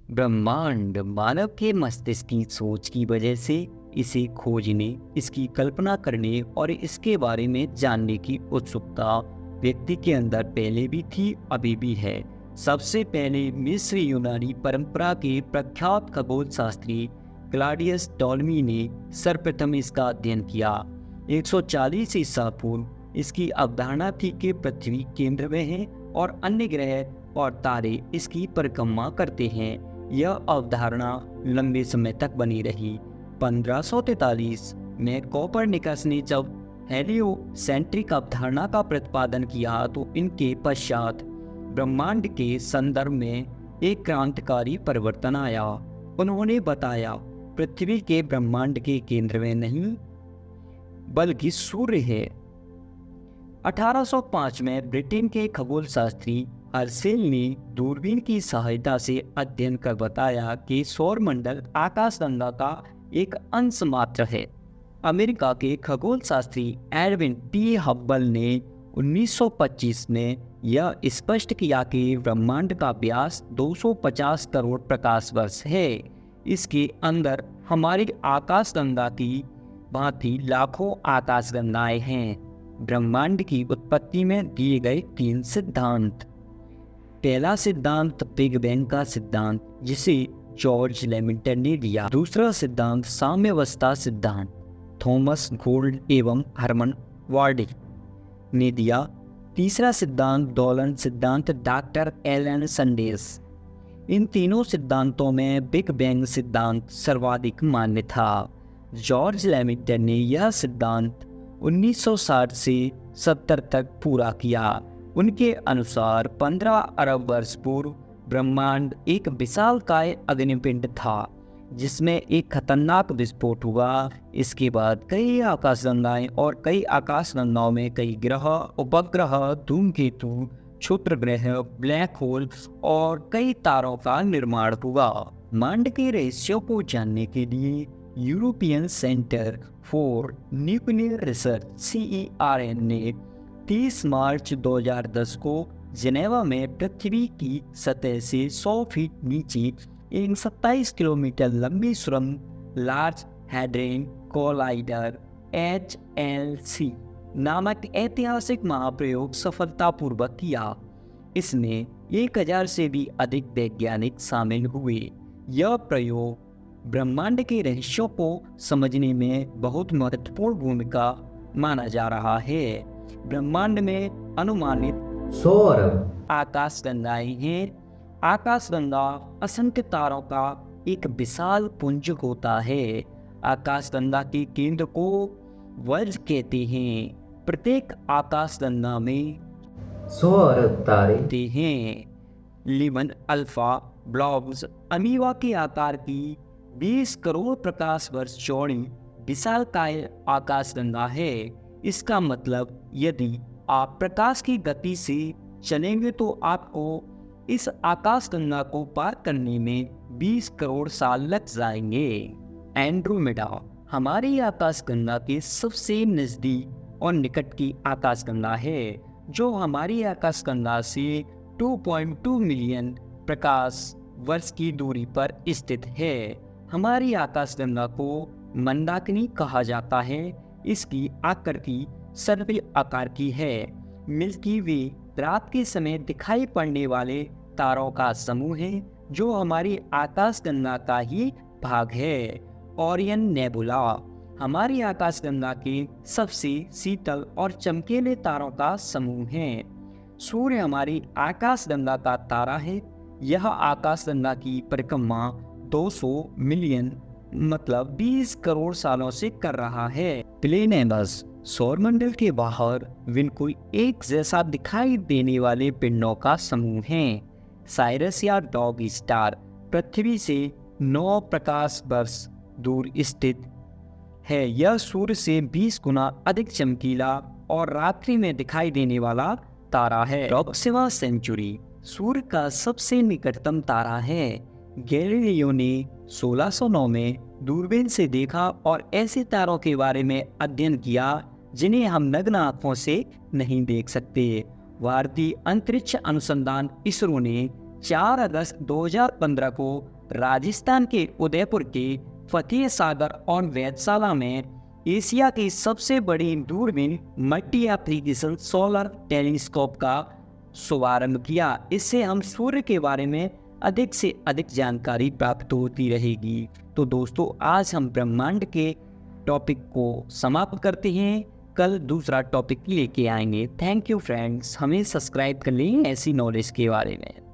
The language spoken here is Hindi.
ब्रह्मांड मानव के मस्तिष्क की सोच की वजह से इसे खोजने, इसकी कल्पना करने और इसके बारे में जानने की उत्सुकता व्यक्ति के अंदर पहले भी थी, अभी भी है। सबसे पहले मिस्र यूनानी परंपरा के प्रख्यात खगोल शास्त्री क्लॉडियस टॉलमी ने सर्वप्रथम इसका अध्ययन किया। 140 ईसा पूर्व इसकी अवधारणा थी कि पृथ्वी केंद्र में है और अन्य ग्रह और तारे इसकी परिक्रमा करते हैं। यह अवधारणा लंबे समय तक बनी रही। 1543 में कोपरनिकस ने जब हेलियोसेंट्रिक अवधारणा का प्रतिपादन किया तो इनके पश्चात ब्रह्मांड के संदर्भ में एक क्रांतिकारी परिवर्तन आया। उन्होंने बताया पृथ्वी के ब्रह्मांड के केंद्र में नहीं बल्कि सूर्य है। 1805 में ब्रिटेन के खगोल शास्त्री हर्शेल ने दूरबीन की सहायता से अध्ययन कर बताया कि सौरमंडल आकाशगंगा का एक अंश मात्र है। अमेरिका के खगोल शास्त्री एडविन टी हब्बल ने 1925 में यह स्पष्ट किया कि ब्रह्मांड का व्यास 250 करोड़ प्रकाश वर्ष है। इसके अंदर हमारी आकाशगंगा की भांति लाखों आकाशगंगाएं हैं। ब्रह्मांड की उत्पत्ति में दिए गए 3 सिद्धांत। पहला सिद्धांत बिग बैंग का सिद्धांत, जिसे जॉर्ज लेमिंटन ने दिया। दूसरा सिद्धांत साम्यावस्था सिद्धांत, थॉमस गोल्ड एवं हरमन वार्डी ने दिया। तीसरा सिद्धांत दोलन सिद्धांत, डॉक्टर एलन संडेस। इन तीनों सिद्धांतों में बिग बैंग सिद्धांत सर्वाधिक मान्य था। जॉर्ज लेमिंटन ने यह सिद्धांत 1960 से 70 तक पूरा किया। उनके अनुसार 15 अरब वर्ष पूर्व ब्रह्मांड एक विशालकाय अग्निपिंड था जिसमें एक खतरनाक विस्फोट हुआ। इसके बाद कई आकाशगंगाएं और कई आकाशगंगाओं में कई ग्रह, उपग्रह, धूमकेतु, क्षुद्र ग्रह, ब्लैक होल और कई तारों का निर्माण हुआ। ब्रह्मांड के रहस्यों को जानने के लिए European centre for nuclear research CERN ने 30 मार्च 2010 को जिनेवा में पृथ्वी की सतह से 100 फीट नीचे एक 27 किलोमीटर लंबी सुरंग लार्ज हैड्रन कोलाइडर HLC नामक ऐतिहासिक महाप्रयोग सफलतापूर्वक किया। इसमें 1000 से भी अधिक वैज्ञानिक शामिल हुए। यह प्रयोग ब्रह्मांड के रहस्यों को समझने में बहुत महत्वपूर्ण भूमिका माना जा रहा है। ब्रह्मांड में अनुमानित 100 अरब आकाशगंगाएं हैं। आकाशगंगा असंख्य तारों का एक विशाल पुंज होता है। आकाशगंगा के केंद्र को वर्ज कहते हैं। प्रत्येक आकाशगंगा में 100 अरब तारे हैं। लिमन अल्फा ब्लॉब्स अमीवा के आकार की 20 करोड़ प्रकाश वर्ष चौड़ी विशालकाय आकाशगंगा है। इसका मतलब यदि आप प्रकाश की गति से चलेंगे तो आपको इस आकाशगंगा को पार करने में 20 करोड़ साल लग जाएंगे। एंड्रोमेडा हमारी आकाशगंगा के सबसे नज़दीक और निकट की आकाशगंगा है, जो हमारी आकाशगंगा से 2.2 मिलियन प्रकाश वर्ष की दूरी पर स्थित है। हमारी आकाशगंगा को मंदाकिनी कहा जाता है। इसकी आकृति सर्पिल आकार की है। मिल्की वे रात के समय दिखाई पड़ने वाले तारों का समूह है जो हमारी आकाशगंगा का ही भाग है। ओरियन नेबुला हमारी आकाशगंगा के सबसे शीतल और चमकीले तारों का समूह है। सूर्य हमारी आकाशगंगा का तारा है। यह आकाशगंगा की परिक्रमा 200 मिलियन मतलब 20 करोड़ सालों से कर रहा है। प्लेनेबस सौरमंडल के बाहर बिल्कुल एक जैसा दिखाई देने वाले पिंडों का समूह है। साइरस या डॉग स्टार पृथ्वी से 9 प्रकाश वर्ष दूर स्थित है। यह सूर्य से 20 गुना अधिक चमकीला और रात्रि में दिखाई देने वाला तारा है। प्रॉक्सिमा सेंचुरी सूर्य का सबसे निकटतम तारा है। गैलीलियो ने 1609 में दूरबीन से देखा और ऐसे तारों के बारे में अध्ययन किया जिन्हें हम नग्न आंखों से नहीं देख सकते। भारतीय अंतरिक्ष अनुसंधान इसरो ने 4 अगस्त 2015 को राजस्थान के उदयपुर के फतेह सागर और वेधशाला में एशिया की सबसे बड़ी दूरबीन मल्टी एप्लीकेशन सोलर टेलीस्कोप का शुभारंभ किया। इससे हम सूर्य के बारे में अधिक से अधिक जानकारी प्राप्त होती रहेगी। तो दोस्तों, आज हम ब्रह्मांड के टॉपिक को समाप्त करते हैं। कल दूसरा टॉपिक लेके आएंगे। थैंक यू फ्रेंड्स, हमें सब्सक्राइब कर लें ऐसी नॉलेज के बारे में।